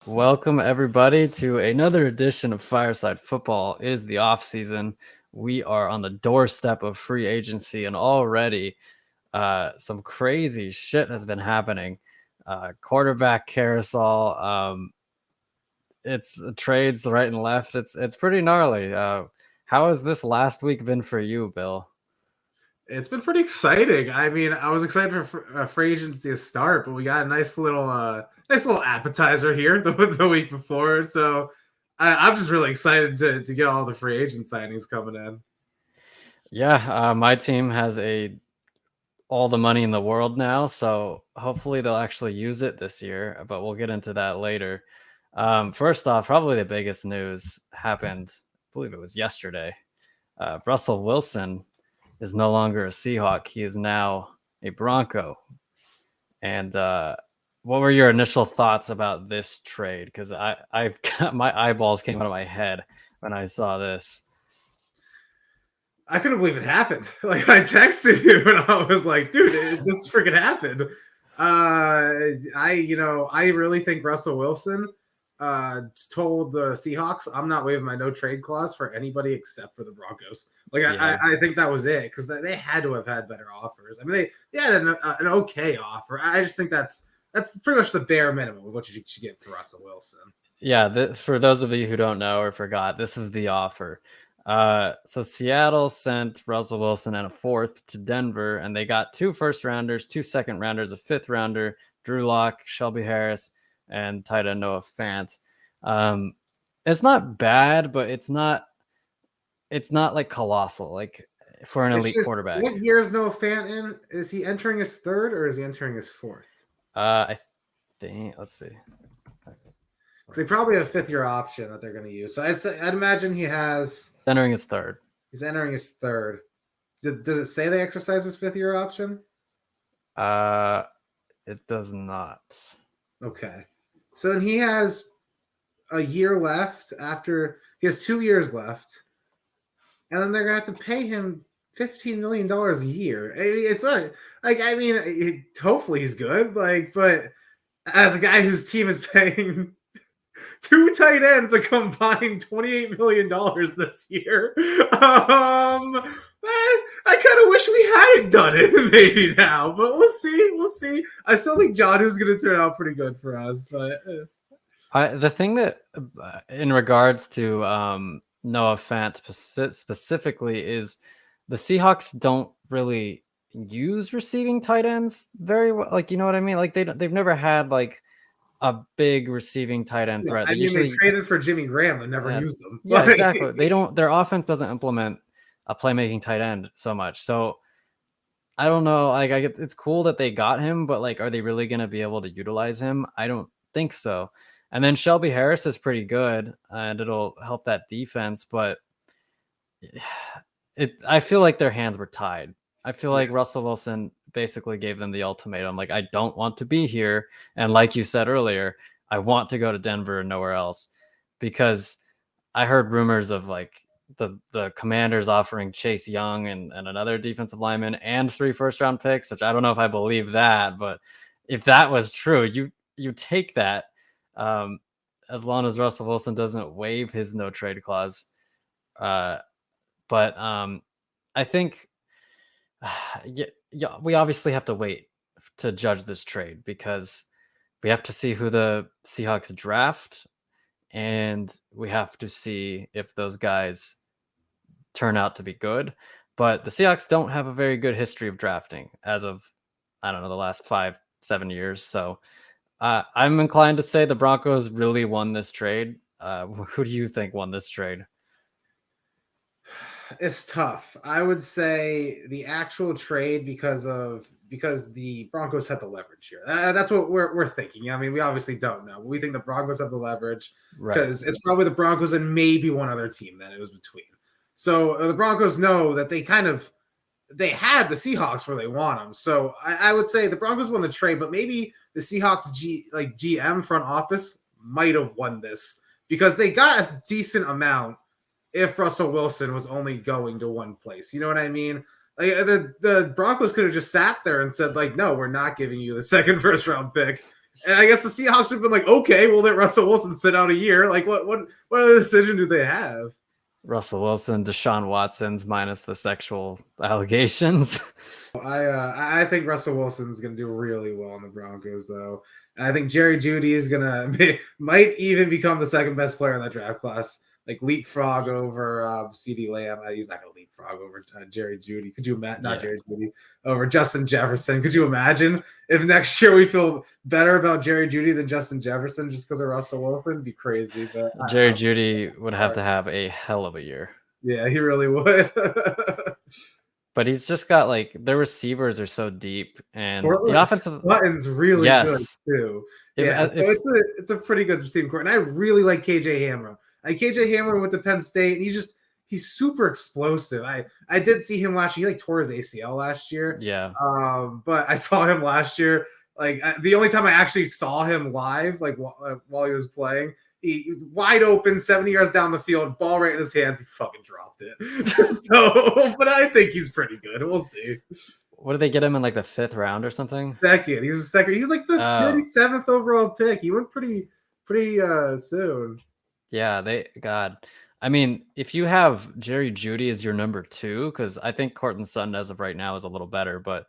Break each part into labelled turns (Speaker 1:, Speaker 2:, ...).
Speaker 1: Welcome everybody to another edition of Fireside Football. It is the off season. We are on the doorstep of free agency, and already some crazy shit has been happening. Quarterback carousel. It's trades right and left. It's pretty gnarly. How has this last week been for you, Bill?
Speaker 2: It's been pretty exciting. I mean, I was excited for free agency to start, but we got a nice little appetizer here the week before. So I'm just really excited to get all the free agent signings coming in.
Speaker 1: Yeah, my team has all the money in the world now, so hopefully they'll actually use it this year, but we'll get into that later. First off, probably the biggest news happened, I believe it was yesterday. Russell Wilson is no longer a Seahawk. He is now a Bronco. And what were your initial thoughts about this trade? Because I've got my eyeballs came out of my head when I saw this.
Speaker 2: I couldn't believe it happened. Like I texted you and I was like, dude, this freaking happened. I really think Russell Wilson told the Seahawks, I'm not waiving my no trade clause for anybody except for the Broncos. Like
Speaker 1: Yeah.
Speaker 2: I think that was it because they had to have had better offers. I mean, they had an okay offer. I just think that's pretty much the bare minimum of what you should get for Russell Wilson.
Speaker 1: Yeah, for those of you who don't know or forgot, this is the offer. So Seattle sent Russell Wilson and a fourth to Denver, and they got 2 first rounders, 2 second rounders, a fifth rounder, Drew Lock, Shelby Harris, and tight end Noah Fant. It's not bad, but it's not like colossal, like for an
Speaker 2: It's
Speaker 1: elite
Speaker 2: just
Speaker 1: quarterback.
Speaker 2: what year is Noah Fant in? Is he entering his third or is he entering his fourth?
Speaker 1: I think let's see.
Speaker 2: Because they probably have a fifth year option that they're going to use. So I'd imagine
Speaker 1: Entering his third.
Speaker 2: he's entering his third. Does it say they exercise his fifth year option?
Speaker 1: Uh, it does not.
Speaker 2: Okay. So then he has a year left he has 2 years left. And then they're going to have to pay him $15 million a year. It's not like, I mean, hopefully he's good. Like, but as a guy whose team is paying two tight ends a combined $28 million this year. I kind of wish we hadn't done it maybe now, but we'll see. We'll see. I still think Jonu's going to turn out pretty good for us, but
Speaker 1: The thing that, in regards to Noah Fant specifically, is the Seahawks don't really use receiving tight ends very well. Like, you know what I mean? Like they've never had like a big receiving tight end
Speaker 2: yeah,
Speaker 1: threat.
Speaker 2: I
Speaker 1: They
Speaker 2: mean they
Speaker 1: usually,
Speaker 2: traded for Jimmy Graham and never
Speaker 1: yeah,
Speaker 2: used him.
Speaker 1: yeah,
Speaker 2: Like,
Speaker 1: exactly. They don't. Their offense doesn't implement a playmaking tight end so much. So I don't know. Like, I get it's cool that they got him, but like, are they really going to be able to utilize him? I don't think so. And then Shelby Harris is pretty good, and it'll help that defense. But I feel like their hands were tied. I feel
Speaker 2: yeah.
Speaker 1: like Russell Wilson basically gave them the ultimatum. Like, I don't want to be here, and like you said earlier, I want to go to Denver and nowhere else, because I heard rumors of like the Commanders offering Chase Young and another defensive lineman and 3 first round picks, which I don't know if I believe that, but if that was true, you take that, um, as long as Russell Wilson doesn't waive his no trade clause. Uh, but I think yeah, yeah, we obviously have to wait to judge this trade because we have to see who the Seahawks draft, and we have to see if those guys turn out to be good. But the Seahawks don't have a very good history of drafting as of, I don't know, the last 5-7 years. So I'm inclined to say the Broncos really won this trade. Who do you think won this trade?
Speaker 2: It's tough. I would say the actual trade because the Broncos had the leverage here. That's what we're thinking. I mean, we obviously don't know. We think the Broncos have the leverage
Speaker 1: Right.
Speaker 2: because it's probably the Broncos and maybe one other team that it was between. So the Broncos know that they had the Seahawks where they want them. So I would say the Broncos won the trade, but maybe the Seahawks GM front office might have won this because they got a decent amount if Russell Wilson was only going to one place. You know what I mean? Like the Broncos could have just sat there and said, like, no, we're not giving you the second first round pick. And I guess the Seahawks have been like, okay, we'll let Russell Wilson sit out a year. Like, what other decision do they have?
Speaker 1: Russell Wilson, Deshaun Watson's minus the sexual allegations.
Speaker 2: I think Russell Wilson's going to do really well in the Broncos, though. I think Jerry Jeudy is might even become the second best player in that draft class, like leapfrog over CeeDee Lamb. He's not going to leapfrog over Jerry Jeudy. Could you imagine? Not Jerry Jeudy, over Justin Jefferson. Could you imagine if next year we feel better about Jerry Jeudy than Justin Jefferson just because of Russell Wilson? It'd be crazy. But
Speaker 1: Jerry Jeudy would have to have a hell of a year.
Speaker 2: Yeah, he really would.
Speaker 1: But he's just got like the receivers are so deep, and
Speaker 2: Portland
Speaker 1: the offensive
Speaker 2: Sutton's really good too. So it's a pretty good receiving core, and I really like KJ Hamler. KJ Hamler went to Penn State, and he's super explosive. I did see him last year. He like tore his ACL last year.
Speaker 1: Yeah.
Speaker 2: But I saw him last year. Like the only time I actually saw him live, like while he was playing, he wide open, 70 yards down the field, ball right in his hands. He fucking dropped it. So, but I think he's pretty good. We'll see.
Speaker 1: What did they get him in like the 5th round or something?
Speaker 2: Second. He was a second. He was like the 37th overall pick. He went pretty soon.
Speaker 1: Yeah, I mean, if you have Jerry Jeudy as your number 2, because I think Cortland Sutton as of right now is a little better, but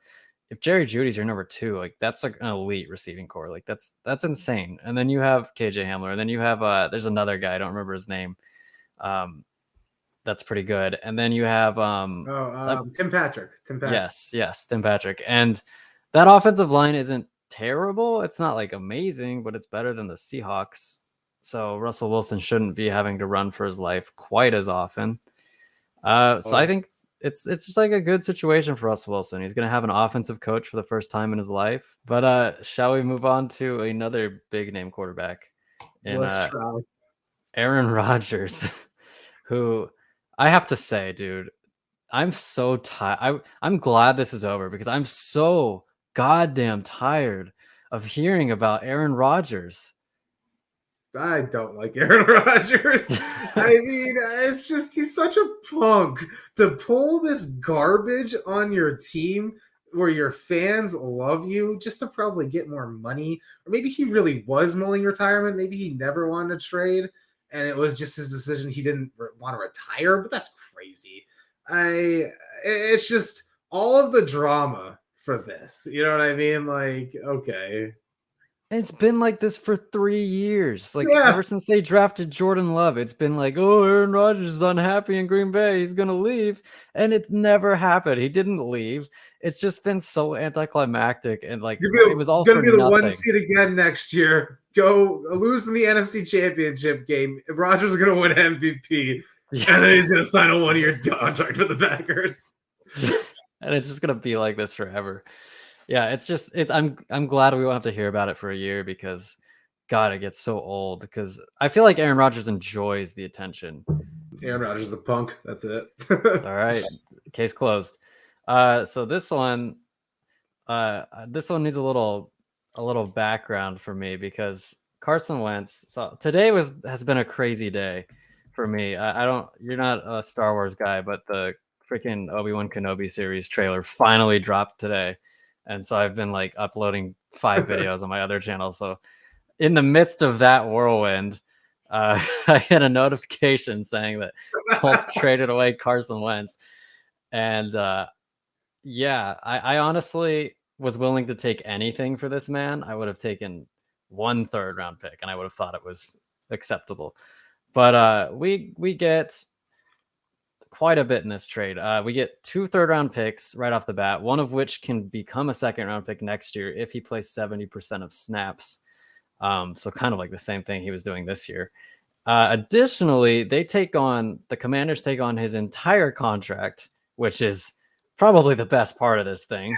Speaker 1: if Jerry Judy's your number 2, like that's like an elite receiving core. Like that's insane. And then you have KJ Hamler, and then you have there's another guy, I don't remember his name. That's pretty good. And then you have
Speaker 2: Tim Patrick.
Speaker 1: Yes, Tim Patrick. And that offensive line isn't terrible. It's not like amazing, but it's better than the Seahawks. So Russell Wilson shouldn't be having to run for his life quite as often. So I think it's just like a good situation for Russell Wilson. He's going to have an offensive coach for the first time in his life. But shall we move on to another big name quarterback?
Speaker 2: Let's try.
Speaker 1: Aaron Rodgers, who I have to say, dude, I'm so tired. I'm glad this is over because I'm so goddamn tired of hearing about Aaron Rodgers.
Speaker 2: I don't like Aaron Rodgers. I mean, it's just he's such a punk to pull this garbage on your team where your fans love you just to probably get more money. Or maybe he really was mulling retirement. Maybe he never wanted to trade and it was just his decision. He didn't want to retire, but that's crazy. It's just all of the drama for this. You know what I mean? Like, okay.
Speaker 1: It's been like this for 3 years. Like ever since they drafted Jordan Love, it's been like, oh, Aaron Rodgers is unhappy in Green Bay. He's going to leave. And it's never happened. He didn't leave. It's just been so anticlimactic. And like, it was all going to be the
Speaker 2: one seed again next year. Go lose in the NFC Championship game. Rodgers is going to win MVP. And then he's going to sign a 1-year contract with the Packers.
Speaker 1: And it's just going to be like this forever. Yeah, it's just I'm glad we won't have to hear about it for a year because God, it gets so old because I feel like Aaron Rodgers enjoys the attention.
Speaker 2: Aaron Rodgers is a punk. That's it.
Speaker 1: All right. Case closed. So this one needs a little background for me because Carson Wentz. So today has been a crazy day for me. You're not a Star Wars guy, but the freaking Obi-Wan Kenobi series trailer finally dropped today. And so I've been like uploading 5 videos on my other channel. So in the midst of that whirlwind, I had a notification saying that Colts traded away Carson Wentz. And I honestly was willing to take anything for this man. I would have taken 1 3rd-round pick and I would have thought it was acceptable. But we get quite a bit in this trade. We get 2 3rd-round picks right off the bat, one of which can become a 2nd-round pick next year if he plays 70% of snaps. So kind of like the same thing he was doing this year. Additionally, the Commanders take on his entire contract, which is probably the best part of this thing.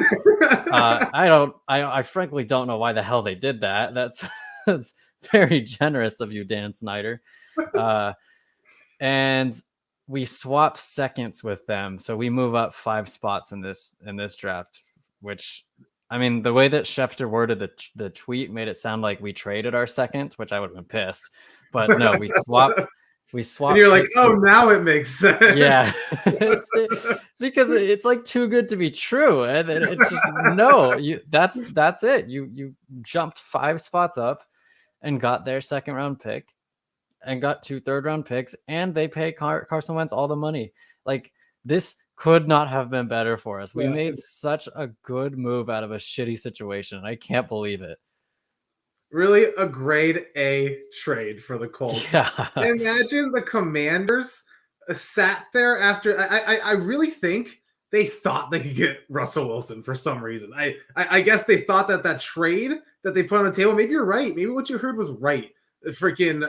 Speaker 1: I frankly don't know why the hell they did that. That's very generous of you, Dan Snyder. And we swap seconds with them, so we move up 5 spots in this draft. Which, I mean, the way that Schefter worded the tweet made it sound like we traded our 2nd, which I would have been pissed. But no, we We
Speaker 2: And
Speaker 1: swapped
Speaker 2: you're like,
Speaker 1: picks.
Speaker 2: oh, now it makes sense.
Speaker 1: Yeah, because it's like too good to be true, and it's just no. That's it. You jumped 5 spots up and got their second round pick and got 2 third-round picks, and they pay Carson Wentz all the money. Like, this could not have been better for us. We
Speaker 2: Yeah.
Speaker 1: made such a good move out of a shitty situation. I can't believe it.
Speaker 2: Really a grade A trade for the Colts.
Speaker 1: Yeah.
Speaker 2: Imagine the Commanders sat there after. I really think they thought they could get Russell Wilson for some reason. I guess they thought that trade that they put on the table. Maybe you're right. Maybe what you heard was right. Freaking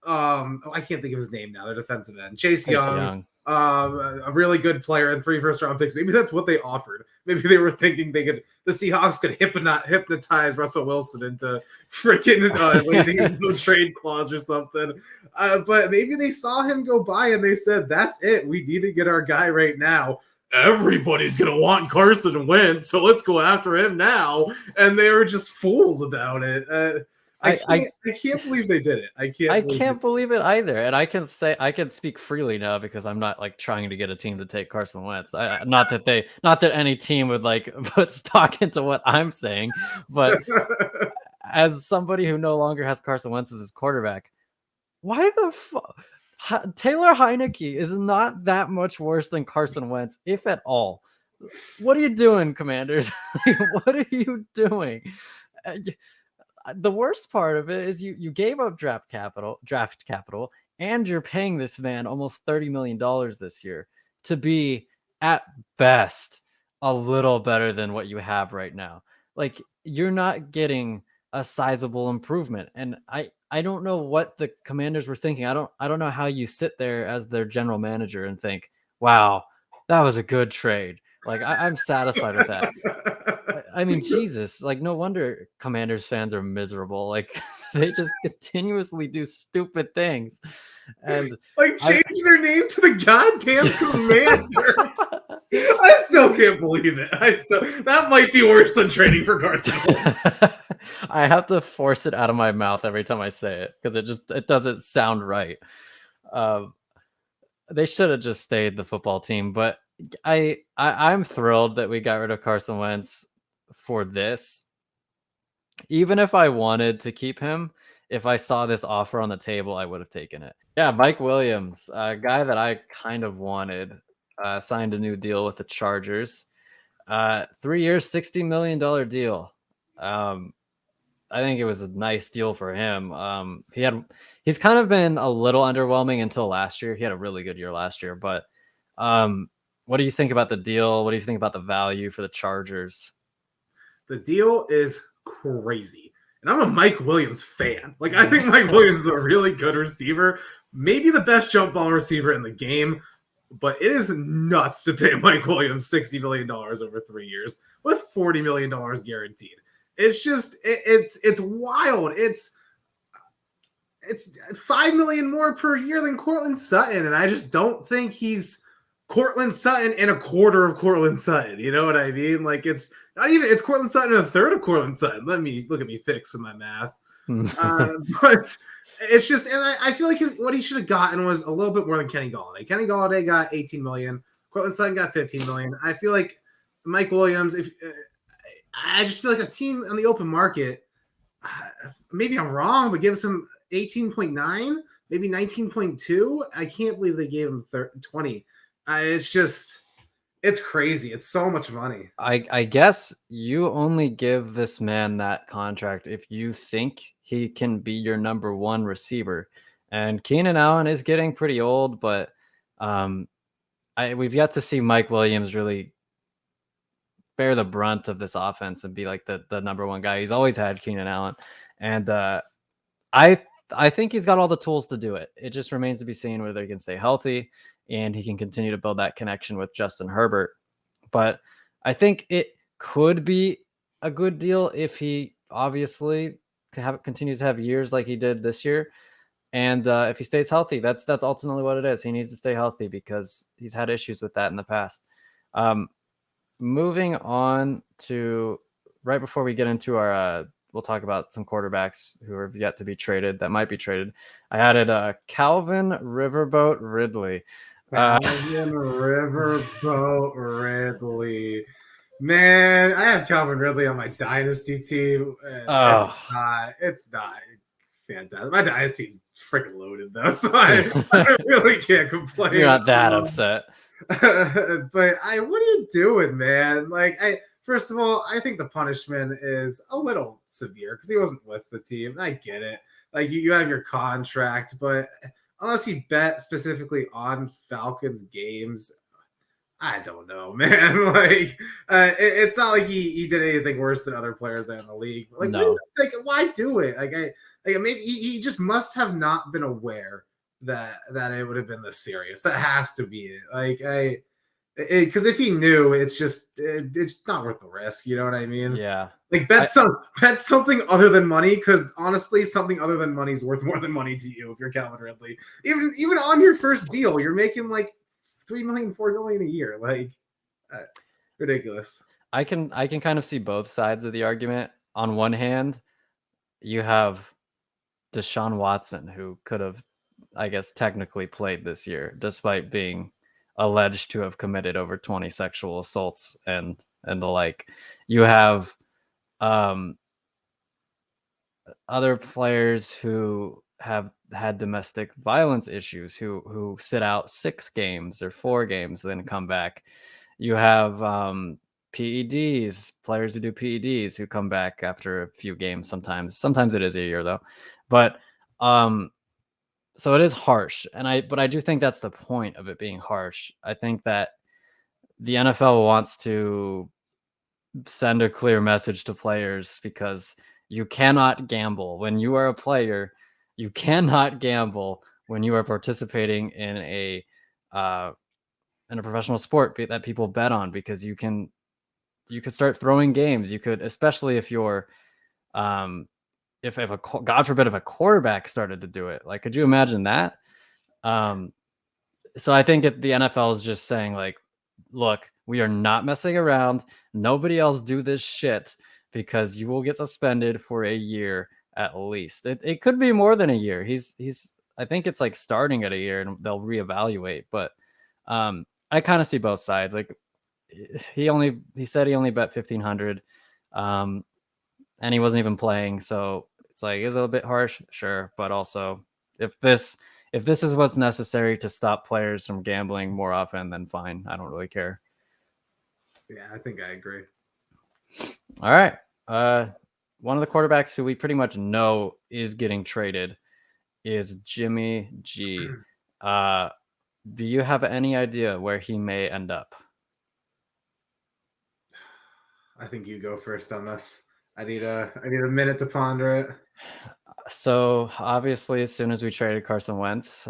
Speaker 2: I can't think of his name now. Their defensive end, Chase Young. A really good player and 3 first-round picks. Maybe that's what they offered. Maybe they were thinking the Seahawks could hypnotize Russell Wilson into freaking landing a no trade clause or something. But maybe they saw him go by and they said, "That's it. We need to get our guy right now. Everybody's gonna want Carson Wentz, so let's go after him now." And they were just fools about it. I can't believe they did it.
Speaker 1: I can't believe it either. And I can speak freely now because I'm not like trying to get a team to take Carson Wentz. Not that any team would like put stock into what I'm saying, but as somebody who no longer has Carson Wentz as his quarterback, why the fuck? Taylor Heineke is not that much worse than Carson Wentz, if at all. What are you doing, Commanders? What are you doing? The worst part of it is you gave up draft capital, and you're paying this man almost $30 million this year to be at best a little better than what you have right now. Like, you're not getting a sizable improvement. And I don't know what the Commanders were thinking. I don't know how you sit there as their general manager and think, wow, that was a good trade. Like, I'm satisfied with that. I mean, Jesus, like, no wonder Commanders fans are miserable. Like, they just continuously do stupid things. And
Speaker 2: like change their name to the goddamn Commanders. I still can't believe it. That might be worse than trading for Carson Wentz.
Speaker 1: I have to force it out of my mouth every time I say it because it doesn't sound right. They should have just stayed the football team, but I'm thrilled that we got rid of Carson Wentz for this. Even if I wanted to keep him, if I saw this offer on the table, I would have taken it. Yeah, Mike Williams, a guy that I kind of wanted, signed a new deal with the Chargers. 3 years, $60 million deal. I think it was a nice deal for him. He's kind of been a little underwhelming until last year. He had a really good year last year, but what do you think about the deal? What do you think about the value for the Chargers?
Speaker 2: The deal is crazy. And I'm a Mike Williams fan. Like, I think Mike Williams is a really good receiver, maybe the best jump ball receiver in the game, but it is nuts to pay Mike Williams $60 million over 3 years with $40 million guaranteed. It's just, it's wild. It's $5 million more per year than Courtland Sutton, and I just don't think he's Courtland Sutton and a quarter of Courtland Sutton. You know what I mean? Like, it's not even, it's Courtland Sutton and a third of Courtland Sutton. Look at me fixing my math. But it's just, and I feel like what he should have gotten was a little bit more than Kenny Golladay. Kenny Golladay got $18 million. Courtland Sutton got $15 million. I feel like Mike Williams, I just feel like a team on the open market, maybe I'm wrong, but gives him 18.9, maybe 19.2. I can't believe they gave him 20. It's crazy. It's so much money.
Speaker 1: I guess you only give this man that contract if you think he can be your number one receiver. And Keenan Allen is getting pretty old, but we've yet to see Mike Williams really bear the brunt of this offense and be like the number one guy. He's always had Keenan Allen. And I think he's got all the tools to do it. It just remains to be seen whether he can stay healthy and he can continue to build that connection with Justin Herbert. But I think it could be a good deal if he obviously continues to have years like he did this year. And if he stays healthy, that's ultimately what it is. He needs to stay healthy because he's had issues with that in the past. Moving on to right before we get into our we'll talk about some quarterbacks who are yet to be traded that might be traded. I added Calvin Riverboat Ridley.
Speaker 2: Calvin Riverboat Ridley. Man, I have Calvin Ridley on my dynasty team. And it's not fantastic. My dynasty is freaking loaded though, so I really can't complain.
Speaker 1: You're not that upset.
Speaker 2: But what are you doing, man? Like, first of all, I think the punishment is a little severe because he wasn't with the team. I get it. Like, you have your contract, but unless he bet specifically on Falcons games, I don't know, man. Like, it's not like he did anything worse than other players there in the league. Like,
Speaker 1: no.
Speaker 2: Why do it? Like, maybe he just must have not been aware that it would have been this serious. That has to be it. Like, because if he knew, it's not worth the risk. You know what I mean?
Speaker 1: Yeah.
Speaker 2: Like, bet something other than money, because honestly, something other than money is worth more than money to you if you're Calvin Ridley. Even on your first deal, you're making like $3 million, $4 million a year. Like, ridiculous.
Speaker 1: I can kind of see both sides of the argument. On one hand, you have Deshaun Watson, who could have, I guess, technically played this year, despite being alleged to have committed over 20 sexual assaults and the like. You have other players who have had domestic violence issues who sit out 6 games or 4 games, then come back. You have PEDs, players who do PEDs who come back after a few games sometimes. Sometimes it is a year though. But so it is harsh. But I do think that's the point of it being harsh. I think that the NFL wants to send a clear message to players, because you cannot gamble when you are a player. You cannot gamble when you are participating in a professional sport that people bet on, because you could start throwing games. You could, especially if you're if God forbid if a quarterback started to do it. Like, could you imagine that? So I think the NFL is just saying, like, look, we are not messing around. Nobody else do this shit, because you will get suspended for a year at least. It could be more than a year. He's I think it's like starting at a year and they'll reevaluate. But I kind of see both sides. Like, he said he only bet 1,500, and he wasn't even playing. So it's like, is it a bit harsh? Sure, but also if this is what's necessary to stop players from gambling more often, then fine. I don't really care.
Speaker 2: Yeah, I think I agree.
Speaker 1: All right. One of the quarterbacks who we pretty much know is getting traded is Jimmy G. Do you have any idea where he may end up?
Speaker 2: I think you go first on this. I need a minute to ponder it.
Speaker 1: So obviously, as soon as we traded Carson Wentz,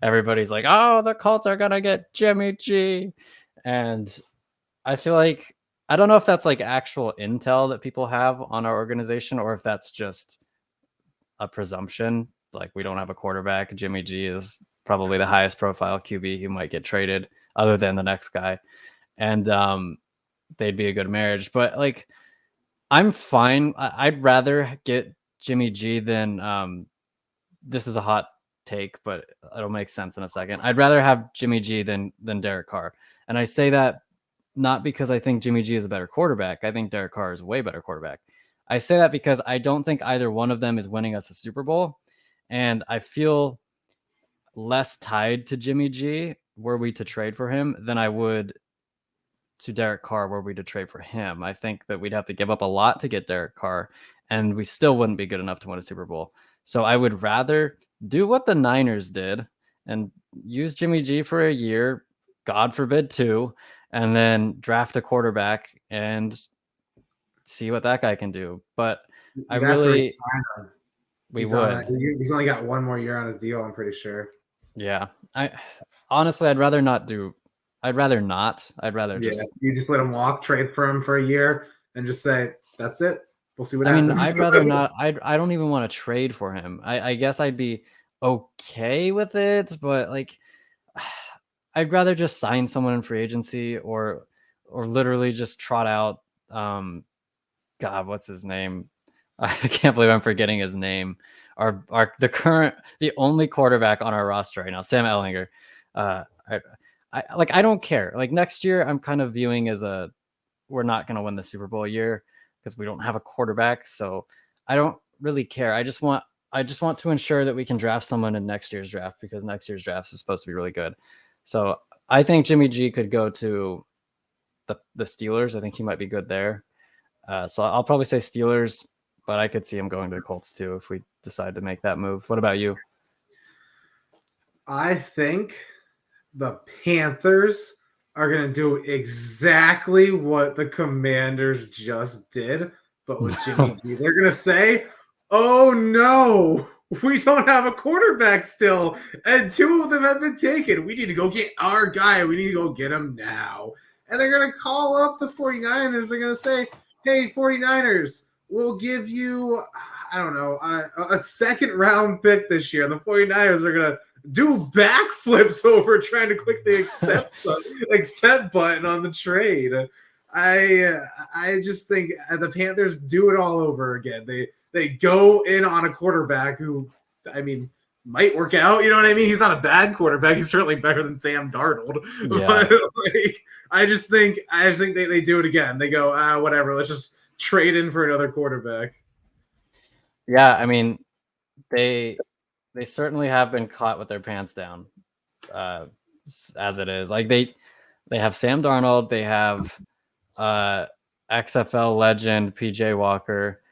Speaker 1: everybody's like, "Oh, the Colts are gonna get Jimmy G," and I feel like, I don't know if that's like actual intel that people have on our organization, or if that's just a presumption. Like, we don't have a quarterback. Jimmy G is probably the highest profile QB who might get traded, other than the next guy, and they'd be a good marriage. But like, I'm fine. I'd rather get Jimmy G than this is a hot take, but it'll make sense in a second. I'd rather have Jimmy G than Derek Carr. And I say that not because I think Jimmy G is a better quarterback. I think Derek Carr is a way better quarterback. I say that because I don't think either one of them is winning us a Super Bowl. And I feel less tied to Jimmy G were we to trade for him than I would to Derek Carr were we to trade for him. I think that we'd have to give up a lot to get Derek Carr, and we still wouldn't be good enough to win a Super Bowl. So I would rather do what the Niners did and use Jimmy G for a year, God forbid 2, and then draft a quarterback and see what that guy can do. But I really, we would.
Speaker 2: He's only got 1 more year on his deal, I'm pretty sure.
Speaker 1: Yeah. Honestly, I'd rather not. I'd rather just.
Speaker 2: You just let him walk, trade for him for a year, and just say, that's it. We'll see what
Speaker 1: happens.
Speaker 2: I mean,
Speaker 1: I'd rather not. I don't even want to trade for him. I guess I'd be okay with it, but like, I'd rather just sign someone in free agency or literally just trot out God, what's his name? I can't believe I'm forgetting his name. The only quarterback on our roster right now, Sam Ellinger. Uh, I don't care. Like next year, I'm kind of viewing as we're not going to win the Super Bowl year because we don't have a quarterback. So I don't really care. I just want to ensure that we can draft someone in next year's draft because next year's draft is supposed to be really good. So I think Jimmy G could go to the Steelers. I think he might be good there. So I'll probably say Steelers, but I could see him going to the Colts too if we decide to make that move. What about you?
Speaker 2: I think the Panthers are going to do exactly what the Commanders just did, but with Jimmy G. They're going to say, oh no, we don't have a quarterback still, and two of them have been taken. We need to go get our guy. We need to go get him now. And they're going to call up the 49ers. They're going to say, hey, 49ers, we'll give you, I don't know, a second round pick this year. And the 49ers are going to do backflips over trying to click the accept button on the trade. I just think the Panthers do it all over again. They go in on a quarterback who, I mean, might work out. You know what I mean? He's not a bad quarterback. He's certainly better than Sam Darnold.
Speaker 1: Yeah.
Speaker 2: But I just think they do it again. They go, whatever. Let's just trade in for another quarterback.
Speaker 1: Yeah, I mean, they certainly have been caught with their pants down, as it is. Like they have Sam Darnold, they have XFL legend PJ Walker,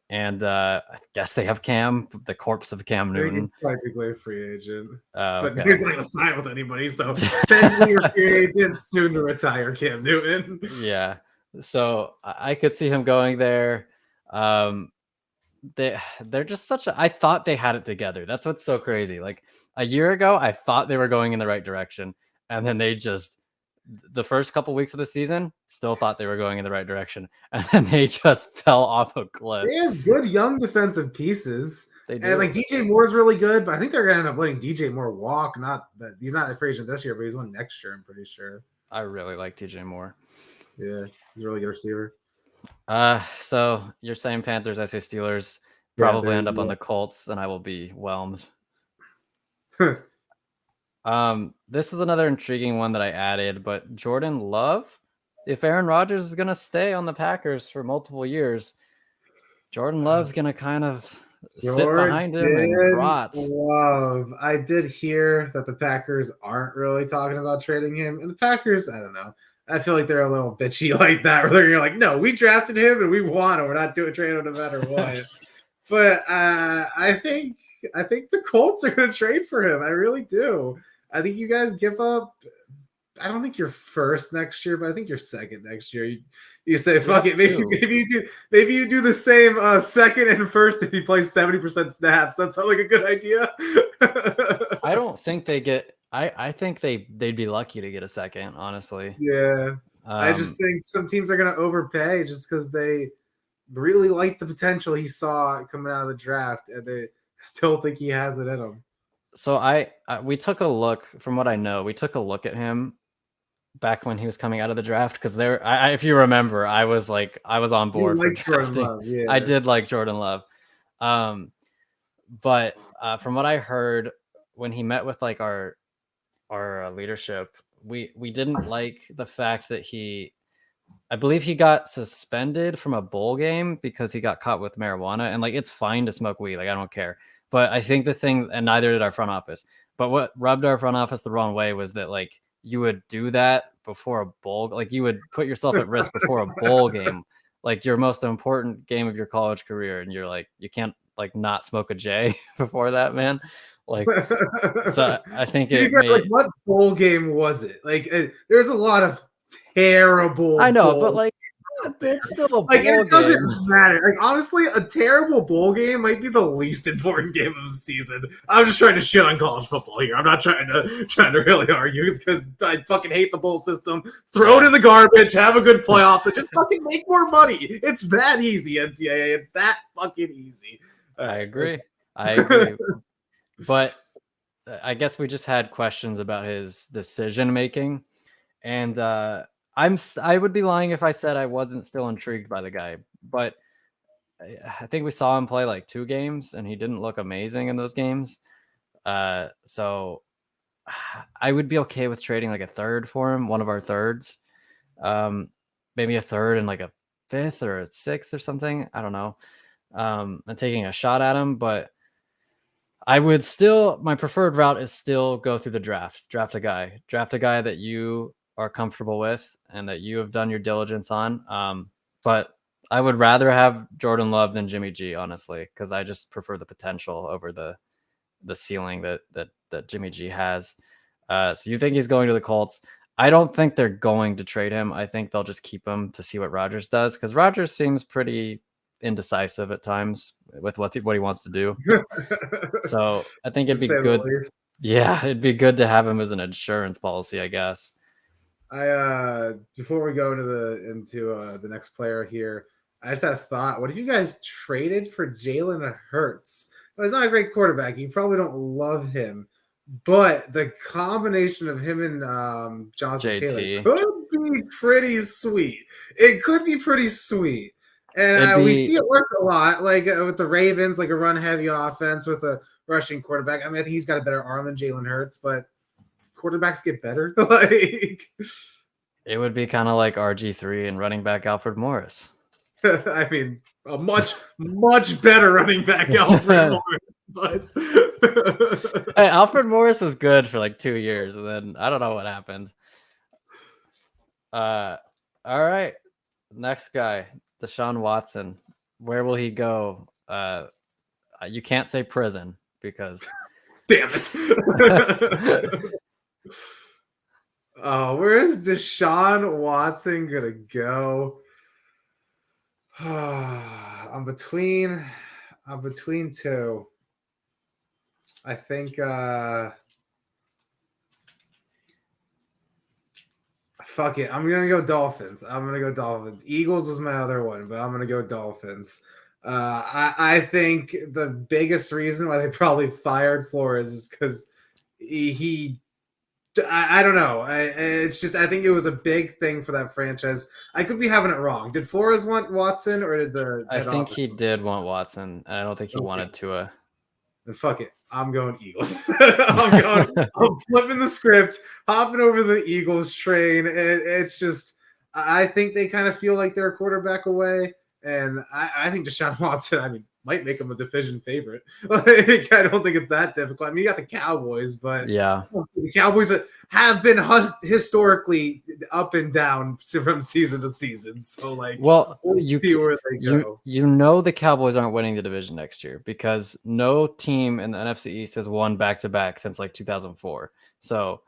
Speaker 1: and I guess they have Cam, the corpse of Cam Newton.
Speaker 2: He's technically a free agent, but
Speaker 1: okay.
Speaker 2: he's not going to sign with anybody. So technically, a free agent, soon to retire, Cam Newton.
Speaker 1: Yeah, so I could see him going there. They're just I thought they had it together. That's what's so crazy. Like a year ago, I thought they were going in the right direction, and then they just the first couple weeks of the season still thought they were going in the right direction, and then they just fell off a cliff.
Speaker 2: They have good young defensive pieces.
Speaker 1: They do.
Speaker 2: And like DJ Moore's really good, but I think they're gonna end up letting DJ Moore walk. Not that he's not a free agent this year, but he's one next year, I'm pretty sure.
Speaker 1: I really like DJ Moore.
Speaker 2: Yeah, he's a really good receiver.
Speaker 1: So you're saying Panthers, I say Steelers, probably end up on the Colts, and I will be whelmed. This is another intriguing one that I added, but Jordan Love, if Aaron Rodgers is going to stay on the Packers for multiple years, Jordan Love's going to kind of sit behind him and rot.
Speaker 2: Love. I did hear that the Packers aren't really talking about trading him, and the Packers, I don't know. I feel like they're a little bitchy like that, where you're like, no, we drafted him and we want him. We're not doing trade him no matter what. But I think the Colts are going to trade for him. I really do. I think you guys give up. I don't think you're first next year, but I think you're second next year. You say, fuck it. Maybe you do the same second and first if he plays 70% snaps. That sounds like a good idea.
Speaker 1: I don't think they get. I think they'd be lucky to get a second, honestly.
Speaker 2: Yeah. I just think some teams are going to overpay just because they really like the potential he saw coming out of the draft, and they still think he has it in him.
Speaker 1: So we took a look. From what I know, we took a look at him back when he was coming out of the draft because if you remember, I was on board for drafting.
Speaker 2: Yeah.
Speaker 1: I did like Jordan Love, but from what I heard when he met with like our leadership, we didn't like the fact that I believe he got suspended from a bowl game because he got caught with marijuana, and like it's fine to smoke weed, like I don't care. But I think the thing, and neither did our front office, but what rubbed our front office the wrong way was that like you would do that before a bowl, like you would put yourself at risk before a bowl game, like your most important game of your college career, and you're like, you can't like not smoke a J before that, man. Like, so I think
Speaker 2: what bowl game was it? Like, there's a lot of terrible.
Speaker 1: I know, but like, it's still a bowl
Speaker 2: like it doesn't
Speaker 1: game.
Speaker 2: matter. Like honestly, a terrible bowl game might be the least important game of the season. I'm just trying to shit on college football here. I'm not trying to really argue because I fucking hate the bowl system. Throw it in the garbage. Have a good playoffs and just fucking make more money. It's that easy, NCAA. It's that fucking easy.
Speaker 1: I agree. But I guess we just had questions about his decision making, and I would be lying if I said I wasn't still intrigued by the guy. But I think we saw him play like 2 games, and he didn't look amazing in those games. So I would be okay with trading like a third for him, one of our thirds. Maybe a third and like a fifth or a sixth or something. I don't know. And taking a shot at him, but I would still, my preferred route is still go through the draft. Draft a guy that you are comfortable with and that you have done your diligence on. But I would rather have Jordan Love than Jimmy G, honestly, because I just prefer the potential over the ceiling that Jimmy G has. So you think he's going to the Colts? I don't think they're going to trade him. I think they'll just keep him to see what Rodgers does, because Rodgers seems pretty indecisive at times with what he wants to do. So I think it'd be good. Yeah, it'd be good to have him as an insurance policy, I guess.
Speaker 2: Before we go into the next player here, I just had a thought. What if you guys traded for Jalen Hurts? Well, he's not a great quarterback. You probably don't love him, but the combination of him and Jonathan Taylor could be pretty sweet. It could be pretty sweet. And we see it work a lot, like with the Ravens, like a run-heavy offense with a rushing quarterback. I mean, I think he's got a better arm than Jalen Hurts, but quarterbacks get better. Like,
Speaker 1: it would be kind of like RG3 and running back Alfred Morris.
Speaker 2: I mean, a much better running back Alfred Morris. But
Speaker 1: hey, Alfred Morris was good for like 2 years, and then I don't know what happened. All right, next guy, Deshaun Watson. Where will he go? You can't say prison because
Speaker 2: damn it. Where is Deshaun Watson gonna go? I'm between two. I think fuck it. I'm gonna go Dolphins. Eagles is my other one, but I'm gonna go Dolphins. I think the biggest reason why they probably fired Flores is because I don't know. It's just, I think it was a big thing for that franchise. I could be having it wrong. Did Flores want Watson, or did the
Speaker 1: I think he did want Watson, and I don't think he wanted Tua.
Speaker 2: Then fuck it. I'm going Eagles. I'm flipping the script, hopping over the Eagles train. It's just, I think they kind of feel like they're a quarterback away. And I think Deshaun Watson, I mean, might make him a division favorite. Like, I don't think it's that difficult. I mean, you got the Cowboys, but
Speaker 1: yeah,
Speaker 2: the Cowboys have been historically up and down from season to season. So, like,
Speaker 1: well,
Speaker 2: we'll see where they go.
Speaker 1: You know the Cowboys aren't winning the division next year because no team in the NFC East has won back-to-back since like 2004. So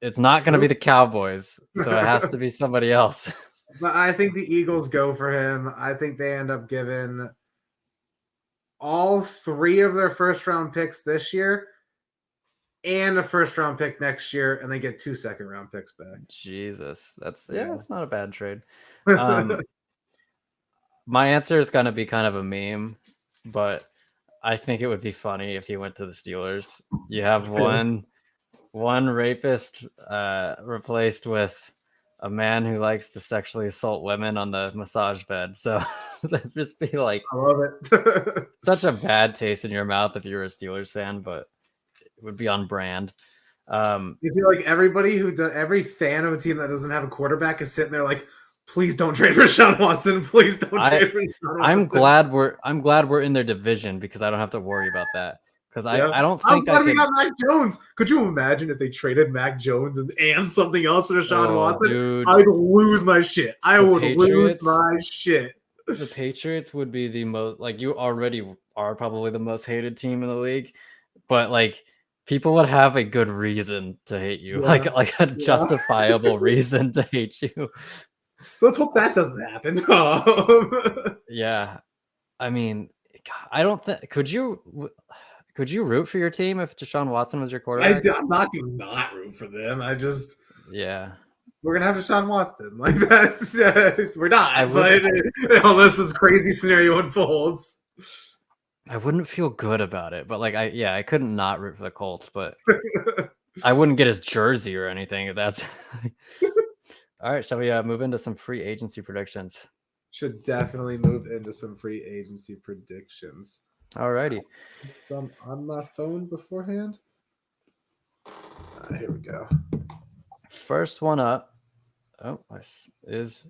Speaker 1: it's not going to be the Cowboys. So it has to be somebody else.
Speaker 2: But I think the Eagles go for him. I think they end up giving all 3 of their first-round picks this year and a first-round pick next year, and they get 2 second-round picks back.
Speaker 1: Jesus, that's not a bad trade. My answer is going to be kind of a meme, but I think it would be funny if he went to the Steelers. You have one rapist replaced with a man who likes to sexually assault women on the massage bed. So that'd just be like,
Speaker 2: I love it.
Speaker 1: Such a bad taste in your mouth if you're a Steelers fan, but it would be on brand.
Speaker 2: You feel like every fan of a team that doesn't have a quarterback is sitting there like, please don't trade for Deshaun Watson. Please don't trade for Deshaun Watson.
Speaker 1: I'm glad we're in their division because I don't have to worry about that. Because I don't think
Speaker 2: we got Mac Jones. Could you imagine if they traded Mac Jones and something else for Deshaun Watson? Dude, I'd lose my shit. Lose my shit.
Speaker 1: The Patriots would be the most, like, you already are probably the most hated team in the league, but like people would have a good reason to hate you, like a justifiable reason to hate you.
Speaker 2: So let's hope that doesn't happen.
Speaker 1: Yeah, I mean, I don't think could you root for your team if Deshaun Watson was your quarterback?
Speaker 2: I'm not going to not root for them. We're going to have Deshaun Watson. Like, that's, we're not, but unless this crazy scenario unfolds.
Speaker 1: I wouldn't feel good about it, but like, I couldn't not root for the Colts, but I wouldn't get his jersey or anything. That's all right. Shall we move into some free agency predictions?
Speaker 2: should definitely move into some free agency predictions.
Speaker 1: Alrighty.
Speaker 2: Some on my phone beforehand. Here we go.
Speaker 1: First one up. Is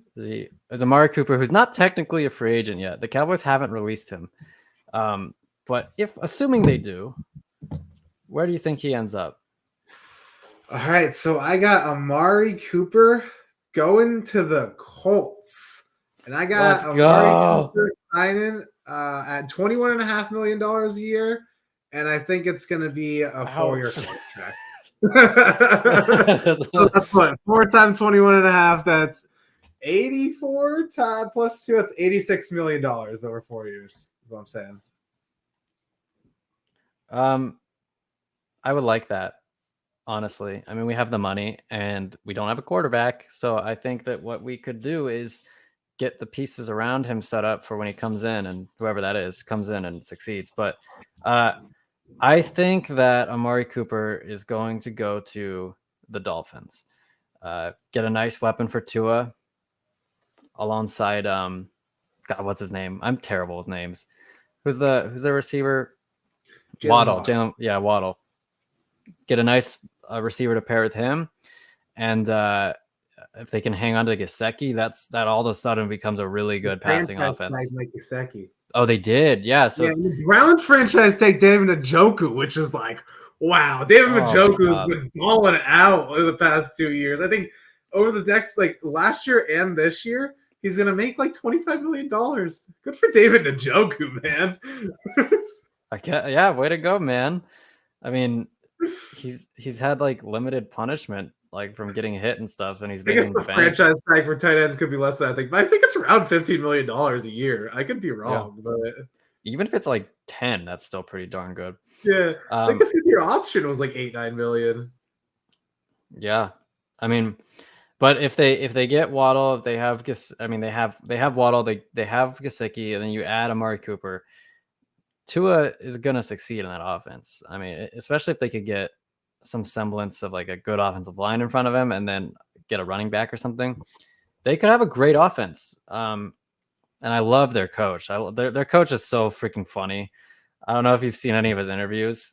Speaker 1: Amari Cooper, who's not technically a free agent yet. The Cowboys haven't released him. But assuming they do, where do you think he ends up?
Speaker 2: All right, so I got Amari Cooper going to the Colts. And I got Amari Cooper signing at $21.5 million a year. And I think it's going to be a 4-year contract. So that's what? 4 times 21.5. That's 84 times plus 2. That's $86 million over 4 years. Is what I'm saying.
Speaker 1: I would like that. Honestly, I mean, we have the money and we don't have a quarterback. So I think that what we could do is get the pieces around him set up for when he comes in, and whoever that is comes in and succeeds. But I think that Amari Cooper is going to go to the Dolphins. Get a nice weapon for Tua alongside God, what's his name? I'm terrible with names. Who's the receiver? Waddle. Yeah, Waddle. Get a nice receiver to pair with him, and if they can hang on to Gesicki, that all of a sudden becomes a really good passing offense.
Speaker 2: Like Gesicki.
Speaker 1: Oh, they did, yeah. So
Speaker 2: the Browns franchise take David Njoku, which is like, wow, David Njoku has been balling out over the past 2 years. I think over the next last year and this year, he's gonna make like $25 million. Good for David Njoku, man.
Speaker 1: Yeah, way to go, man. I mean, he's had like limited punishment, like from getting hit and stuff, and he's making
Speaker 2: the franchise tag for tight ends could be less than I think, but I think it's around $15 million a year. I could be wrong, but
Speaker 1: even if it's like 10, that's still pretty darn good.
Speaker 2: Yeah, I think the 5-year option was like $8-9 million.
Speaker 1: Yeah, I mean, but if they get Waddle, if they have they have Waddle, they have Gesicki, and then you add Amari Cooper, Tua is going to succeed in that offense. I mean, especially if they could get some semblance of like a good offensive line in front of him and then get a running back or something, they could have a great offense. And I love their coach. Their coach is so freaking funny. I don't know if you've seen any of his interviews.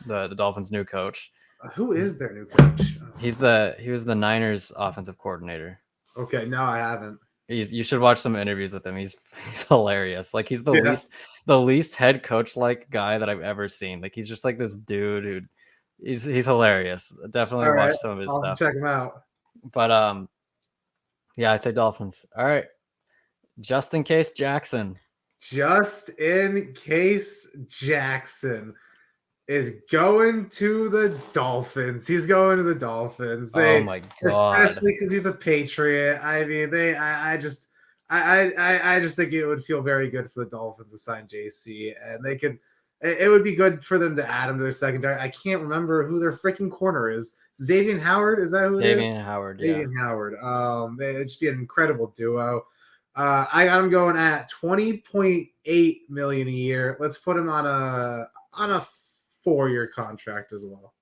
Speaker 1: The Dolphins' new coach.
Speaker 2: Who is their new coach?
Speaker 1: He was the Niners offensive coordinator.
Speaker 2: Okay, no, I haven't.
Speaker 1: You should watch some interviews with him. He's hilarious. Like he's the least head coach like guy that I've ever seen. Like he's just like this dude who he's hilarious. Definitely watch some of his stuff.
Speaker 2: Check him out.
Speaker 1: But yeah, I say Dolphins. All right. Just in case Jackson.
Speaker 2: Just in case Jackson is going to the Dolphins. He's going to the Dolphins.
Speaker 1: Oh my god!
Speaker 2: Especially because he's a Patriot. I mean, I just think it would feel very good for the Dolphins to sign JC, and they could. It would be good for them to add him to their secondary. I can't remember who their freaking corner is. Xavier Howard, is that who it is?
Speaker 1: Xavier Howard. Yeah.
Speaker 2: Xavier Howard. It'd just be an incredible duo. I got him going at $20.8 million a year. Let's put him on a 4-year contract as well.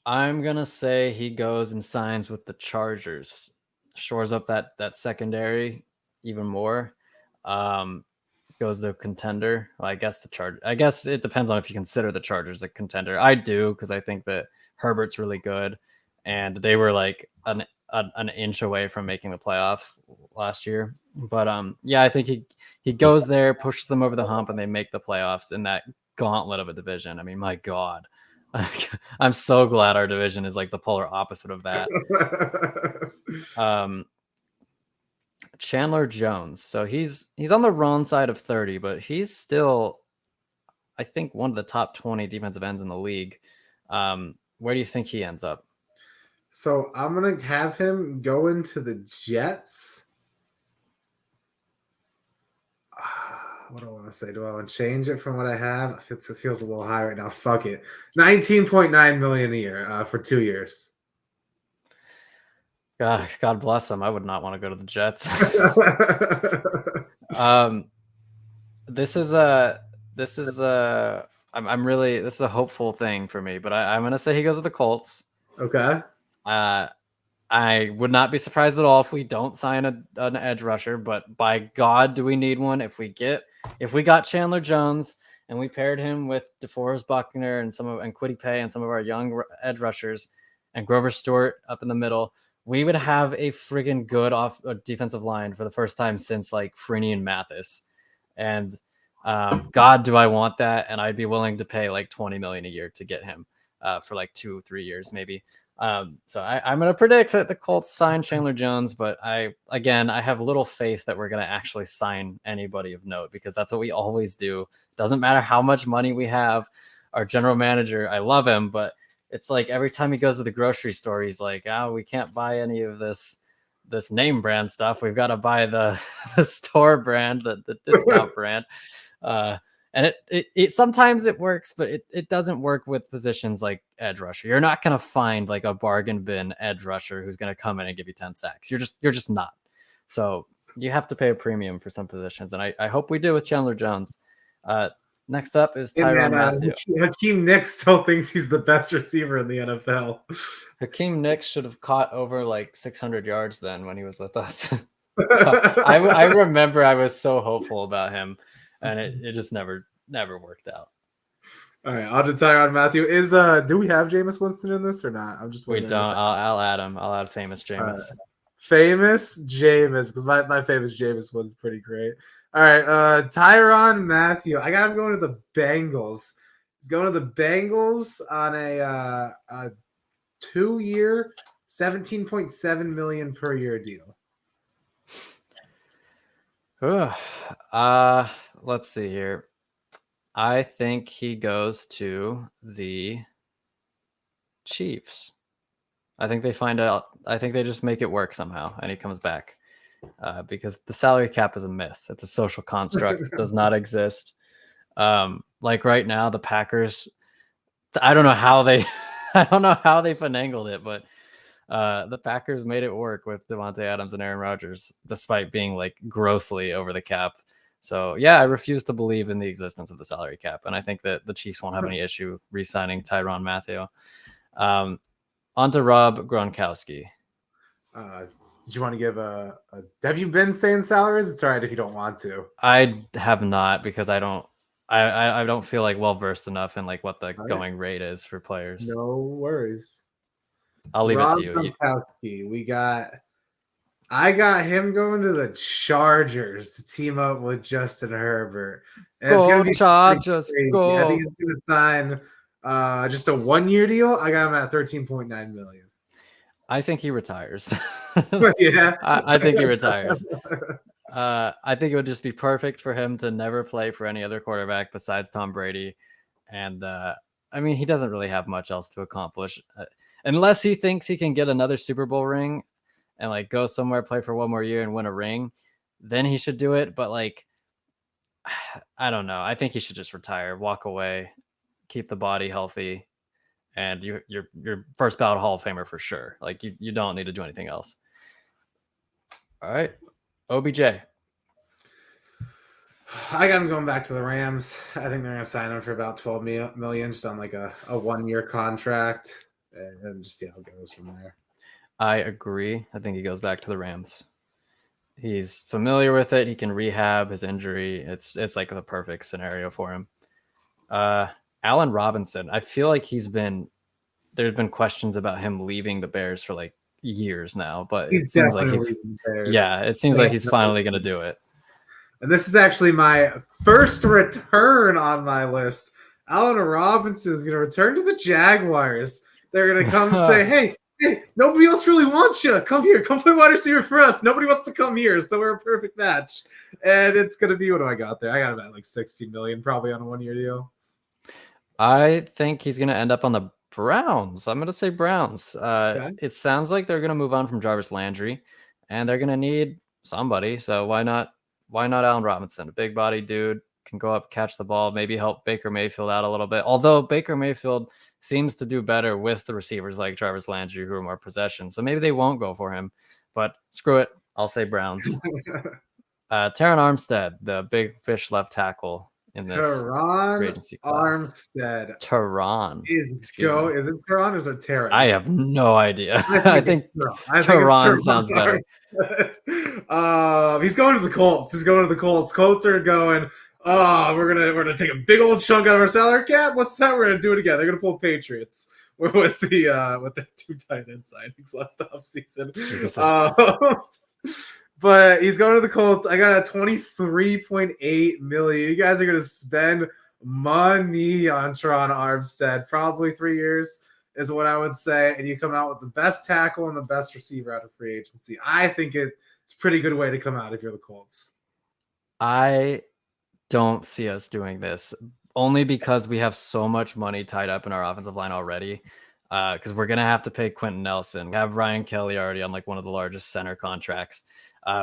Speaker 1: I'm gonna say he goes and signs with the Chargers, shores up that secondary even more. Goes to a contender. Well, I guess it depends on if you consider the Chargers a contender. I do, because I think that Herbert's really good, and they were like an inch away from making the playoffs last year. But yeah, I think he goes there, pushes them over the hump, and they make the playoffs in that gauntlet of a division. I mean, my God, I'm so glad our division is like the polar opposite of that. Chandler Jones. So he's on the wrong side of 30, but he's still, I think, one of the top 20 defensive ends in the league. Where do you think he ends up?
Speaker 2: So I'm going to have him go into the Jets. What do I want to say? Do I want to change it from what I have? It feels a little high right now. Fuck it. $19.9 million a year for 2 years.
Speaker 1: God bless him. I would not want to go to the Jets. This is a hopeful thing for me, but I'm going to say he goes with the Colts.
Speaker 2: Okay.
Speaker 1: I I would not be surprised at all if we don't sign an edge rusher, but by God, do we need one? If we got Chandler Jones and we paired him with DeForest Buckner and Kwity Paye and some of our young edge rushers and Grover Stewart up in the middle, we would have a friggin' good defensive line for the first time since like Freeney and Mathis. And God, do I want that? And I'd be willing to pay like $20 million a year to get him for like 2-3 years, maybe. So I'm going to predict that the Colts sign Chandler Jones, but I have little faith that we're going to actually sign anybody of note, because that's what we always do. Doesn't matter how much money we have. Our general manager, I love him, but it's like every time he goes to the grocery store, he's like, oh, we can't buy any of this name brand stuff. We've got to buy the store brand, the discount brand. And it sometimes it works, but it doesn't work with positions like edge rusher. You're not going to find like a bargain bin edge rusher who's going to come in and give you 10 sacks. You're just not. So you have to pay a premium for some positions. And I hope we do with Chandler Jones. Next up is Tyrann Mathieu.
Speaker 2: Hakeem Nicks still thinks he's the best receiver in the NFL.
Speaker 1: Hakeem Nicks should have caught over like 600 yards then when he was with us. I remember I was so hopeful about him, and it just never worked out.
Speaker 2: All right, on to Tyrann Mathieu. Do we have Jameis Winston in this or not? I'm just wondering.
Speaker 1: We don't. I'll add him. I'll add famous Jameis.
Speaker 2: Famous Jameis, because my famous Jameis was pretty great. All right, Tyrann Mathieu. I got him going to the Bengals. He's going to the Bengals on a 2-year, $17.7 million per year deal.
Speaker 1: Let's see here. I think he goes to the Chiefs. I think they find out. I think they just make it work somehow, and he comes back. Because the salary cap is a myth. It's a social construct. It does not exist. Like right now, the Packers, I don't know how they finagled it, but the Packers made it work with Devontae Adams and Aaron Rodgers, despite being like grossly over the cap. So yeah, I refuse to believe in the existence of the salary cap, and I think that the Chiefs won't have any issue re-signing Tyrann Mathieu. On to Rob Gronkowski.
Speaker 2: Did you want to give have you been saying salaries? It's all right if you don't want to.
Speaker 1: I have not, because I don't feel like well versed enough in like what the going rate is for players.
Speaker 2: No worries.
Speaker 1: I'll leave
Speaker 2: Rob
Speaker 1: it to you.
Speaker 2: Gronkowski. I got him going to the Chargers to team up with Justin Herbert. And it's gonna be
Speaker 1: Chargers, go.
Speaker 2: I think he's gonna sign just a 1-year deal. I got him at $13.9 million.
Speaker 1: I think he retires.
Speaker 2: Yeah,
Speaker 1: I think he retires. I think it would just be perfect for him to never play for any other quarterback besides Tom Brady. And I mean, he doesn't really have much else to accomplish unless he thinks he can get another Super Bowl ring and like go somewhere, play for one more year and win a ring. Then he should do it. But like, I don't know. I think he should just retire, walk away, keep the body healthy. And you're first ballot Hall of Famer for sure. Like you don't need to do anything else. All right, OBJ.
Speaker 2: I got him going back to the Rams. I think they're going to sign him for about $12 million, just on like a 1-year contract, and just see how it goes from there.
Speaker 1: I agree. I think he goes back to the Rams. He's familiar with it. He can rehab his injury. It's like the perfect scenario for him. Allen Robinson, I feel like there's been questions about him leaving the Bears for like years now, but it seems like he's finally going to do it.
Speaker 2: And this is actually my first return on my list. Allen Robinson is going to return to the Jaguars. They're going to come say, hey, nobody else really wants you. Come here. Come play wide receiver for us. Nobody wants to come here, so we're a perfect match. And it's going to be, what do I got there? I got about like $16 million probably on a 1-year deal.
Speaker 1: I think he's going to end up on the Browns. I'm going to say Browns.
Speaker 2: Okay.
Speaker 1: It sounds like they're going to move on from Jarvis Landry, and they're going to need somebody. So why not Allen Robinson? A big body dude, can go up, catch the ball, maybe help Baker Mayfield out a little bit. Although Baker Mayfield seems to do better with the receivers like Jarvis Landry, who are more possession. So maybe they won't go for him. But screw it. I'll say Browns. Terron Armstead, the big fish left tackle. in this free
Speaker 2: Teron
Speaker 1: agency class.
Speaker 2: Armstead
Speaker 1: Tehran. Excuse me.
Speaker 2: is it Teron or is it Terran?
Speaker 1: I have no idea.
Speaker 2: I
Speaker 1: I
Speaker 2: think
Speaker 1: think
Speaker 2: it's Teron. I think it's
Speaker 1: Tehran
Speaker 2: Teron
Speaker 1: sounds better.
Speaker 2: Armstead. He's going to the Colts. He's going to the Colts. Colts are going. We're gonna take a big old chunk out of our salary cap. What's that? We're gonna do it again. They're gonna pull Patriots with the 2 tight end signings last offseason. But he's going to the Colts. I got a $23.8 million. You guys are going to spend money on Teron Armstead. Probably 3 years is what I would say. And you come out with the best tackle and the best receiver out of free agency. I think it's a pretty good way to come out if you're the Colts.
Speaker 1: I don't see us doing this only because we have so much money tied up in our offensive line already. Because we're going to have to pay Quentin Nelson. We have Ryan Kelly already on like one of the largest center contracts.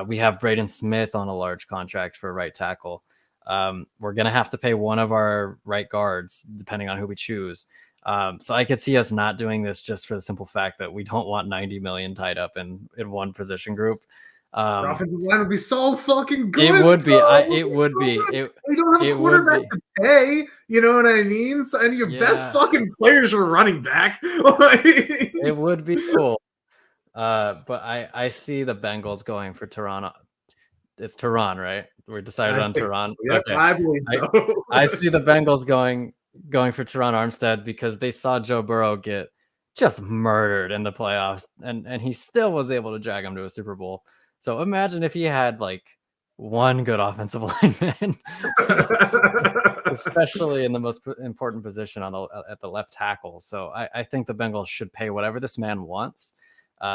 Speaker 1: We have Braden Smith on a large contract for right tackle. We're going to have to pay one of our right guards, depending on who we choose. So I could see us not doing this just for the simple fact that we don't want 90 million tied up in one position group.
Speaker 2: Our offensive line would be so fucking good.
Speaker 1: It would be. It would be.
Speaker 2: We don't have a quarterback to pay. You know what I mean? So, and your best fucking players are running back.
Speaker 1: It would be cool. But I see the Bengals going for Tehran. It's Tehran, right? We're decided on Tehran.
Speaker 2: Yep, okay. I believe so.
Speaker 1: I see the Bengals going for Teron Armstead because they saw Joe Burrow get just murdered in the playoffs, and he still was able to drag him to a Super Bowl. So imagine if he had like one good offensive lineman, especially in the most important position at the left tackle. So I think the Bengals should pay whatever this man wants,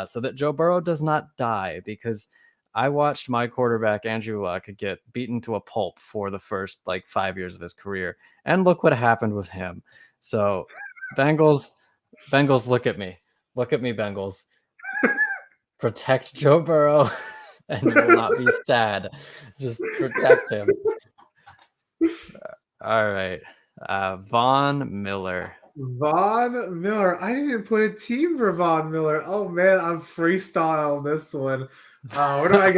Speaker 1: so that Joe Burrow does not die. Because I watched my quarterback Andrew Luck get beaten to a pulp for the first like 5 years of his career, and look what happened with him. So Bengals, look at me, Bengals. Protect Joe Burrow, and you will not be sad. Just protect him. All right. Von Miller.
Speaker 2: Von Miller. I didn't put a team for Von Miller. Oh man, I'm freestyling this one. Where do I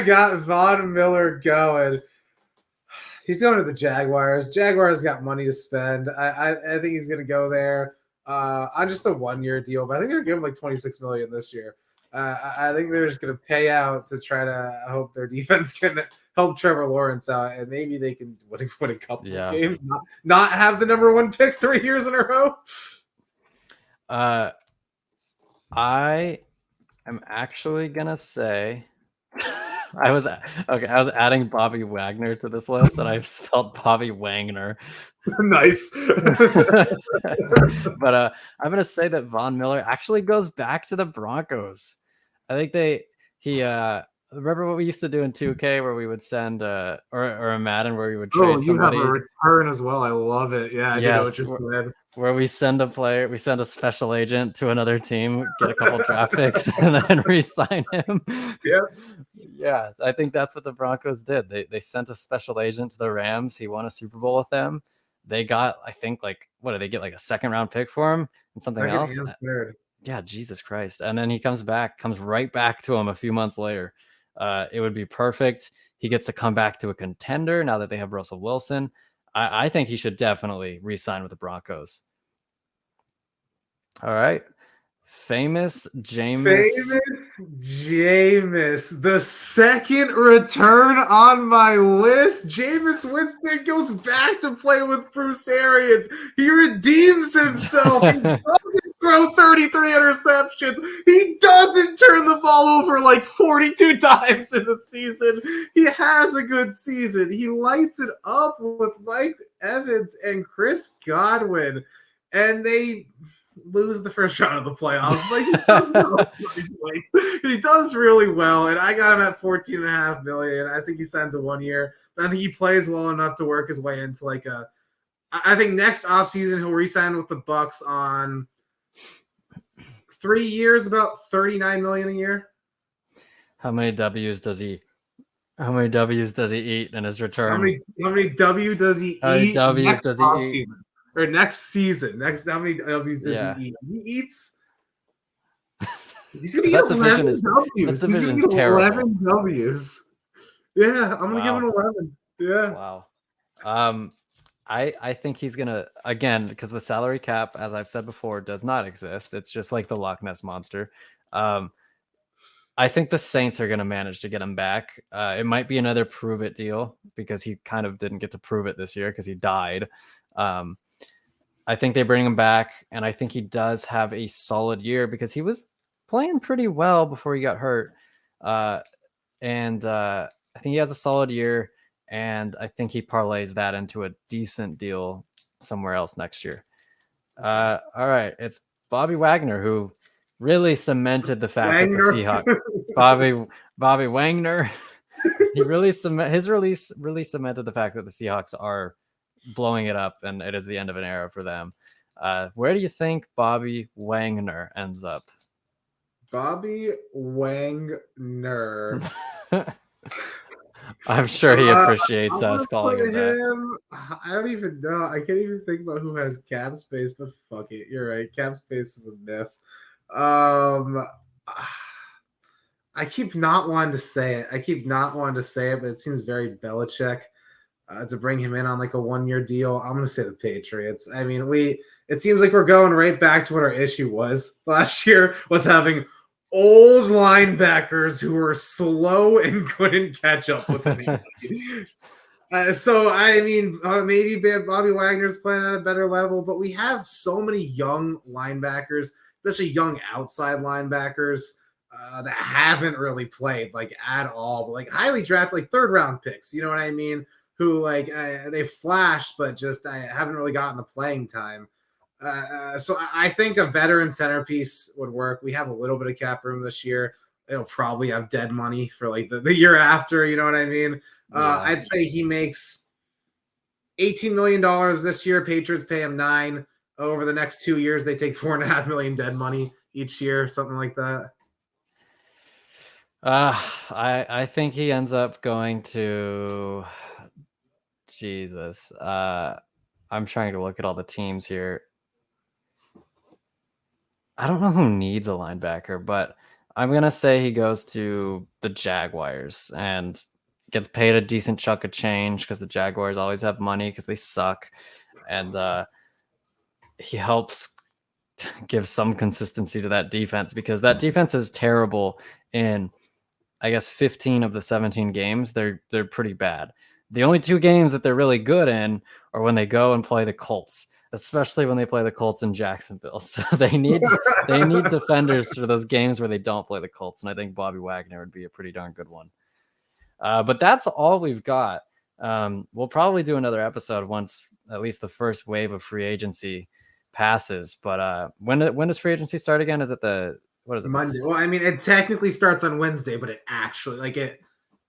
Speaker 2: got Von Miller going? He's going to the Jaguars. Jaguars got money to spend. I think he's going to go there on just a 1-year deal, but I think they're giving him like $26 million this year. I think they're just going to pay out to try to hope their defense can help Trevor Lawrence out, and maybe they can win a couple of games, not have the number 1 pick 3 years in a row.
Speaker 1: I am actually going to say I was adding Bobby Wagner to this list, and I spelled Bobby Wagner.
Speaker 2: Nice.
Speaker 1: But I'm going to say that Von Miller actually goes back to the Broncos. I think remember what we used to do in 2K where we would send or a Madden where we would trade somebody.
Speaker 2: You have a return as well. I love it. Yeah,
Speaker 1: yes, where we send a special agent to another team, get a couple draft picks, and then re-sign him. Yeah, I think that's what the Broncos did. They sent a special agent to the Rams. He won a Super Bowl with them. They got, I think, like, what did they get, like a 2nd-round pick for him and something else? Yeah, Jesus Christ. And then he comes right back to him a few months later. It would be perfect. He gets to come back to a contender now that they have Russell Wilson. I think he should definitely re-sign with the Broncos. All right. Famous Jameis,
Speaker 2: the second return on my list. Jameis Winston goes back to play with Bruce Arians. He redeems himself. He doesn't throw 33 interceptions. He doesn't turn the ball over like 42 times in the season. He has a good season. He lights it up with Mike Evans and Chris Godwin, and they lose the first round of the playoffs, but he does really well, and I got him at $14.5 million. I think he signs a 1 year. I think he plays well enough to work his way into like I think next offseason he'll re-sign with the Bucks on 3 years, about $39 million a year.
Speaker 1: How many W's does he eat in his return?
Speaker 2: How many W's does he eat? Or next season. How many W's does he eat? He eats. He's going to get 11 W's. He's going to get 11 W's. Yeah, I'm going to give him 11. Yeah.
Speaker 1: Wow. I think he's gonna, again, because the salary cap, as I've said before, does not exist. It's just like the Loch Ness monster. Um, I think the Saints are gonna manage to get him back. It might be another prove it deal because he kind of didn't get to prove it this year because he died. Um, I think they bring him back, and I think he does have a solid year because he was playing pretty well before he got hurt. Uh, and I think he has a solid year, and I think he parlays that into a decent deal somewhere else next year. All right, it's Bobby Wagner who really cemented the fact that the
Speaker 2: Wagner.
Speaker 1: Seahawks, Bobby Wagner, his release really cemented the fact that the Seahawks are blowing it up, and it is the end of an era for them. Where do you think Bobby Wagner ends up?
Speaker 2: Bobby Wagner.
Speaker 1: I'm sure he appreciates
Speaker 2: I'm
Speaker 1: us
Speaker 2: gonna
Speaker 1: calling
Speaker 2: put
Speaker 1: him that.
Speaker 2: him. I don't even know. I can't even think about who has cap space, but fuck it. You're right. Cap space is a myth. I keep not wanting to say it. But it seems very Belichick to bring him in on like a 1-year deal. I'm gonna say the Patriots. I mean, it seems like we're going right back to what our issue was last year, was having old linebackers who were slow and couldn't catch up with anybody. So I mean, maybe Bobby Wagner's playing at a better level, but we have so many young linebackers, especially young outside linebackers that haven't really played like at all, but like highly drafted, like 3rd-round picks. You know what I mean? Who like they flashed, but just haven't really gotten the playing time. So I think a veteran centerpiece would work. We have a little bit of cap room this year. It'll probably have dead money for like the year after. You know what I mean?
Speaker 1: Yeah.
Speaker 2: I'd say he makes $18 million this year. Patriots pay him $9 million. Over the next 2 years, they take $4.5 million dead money each year, something like that.
Speaker 1: I think he ends up going to Jesus. I'm trying to look at all the teams here. I don't know who needs a linebacker, but I'm gonna say he goes to the Jaguars and gets paid a decent chunk of change because the Jaguars always have money because they suck, and he helps give some consistency to that defense because that defense is terrible in, I guess, 15 of the 17 games. They're pretty bad. The only 2 games that they're really good in are when they go and play the Colts, especially when they play the Colts in Jacksonville. So they need defenders for those games where they don't play the Colts, and I think Bobby Wagner would be a pretty darn good one. But that's all we've got. We'll probably do another episode once at least the first wave of free agency passes. But when does free agency start again? Is it what is it?
Speaker 2: Monday. Well, I mean, it technically starts on Wednesday, but it actually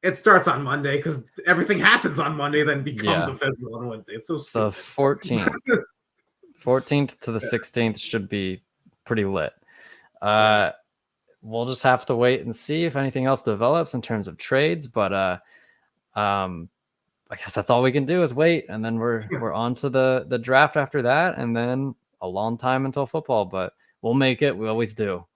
Speaker 2: it starts on Monday because everything happens on Monday, then becomes official on Wednesday. It's so stupid.
Speaker 1: 14th to the 16th should be pretty lit. We'll just have to wait and see if anything else develops in terms of trades, but I guess that's all we can do is wait, and then we're on to the draft after that, and then a long time until football, but we'll make it. We always do.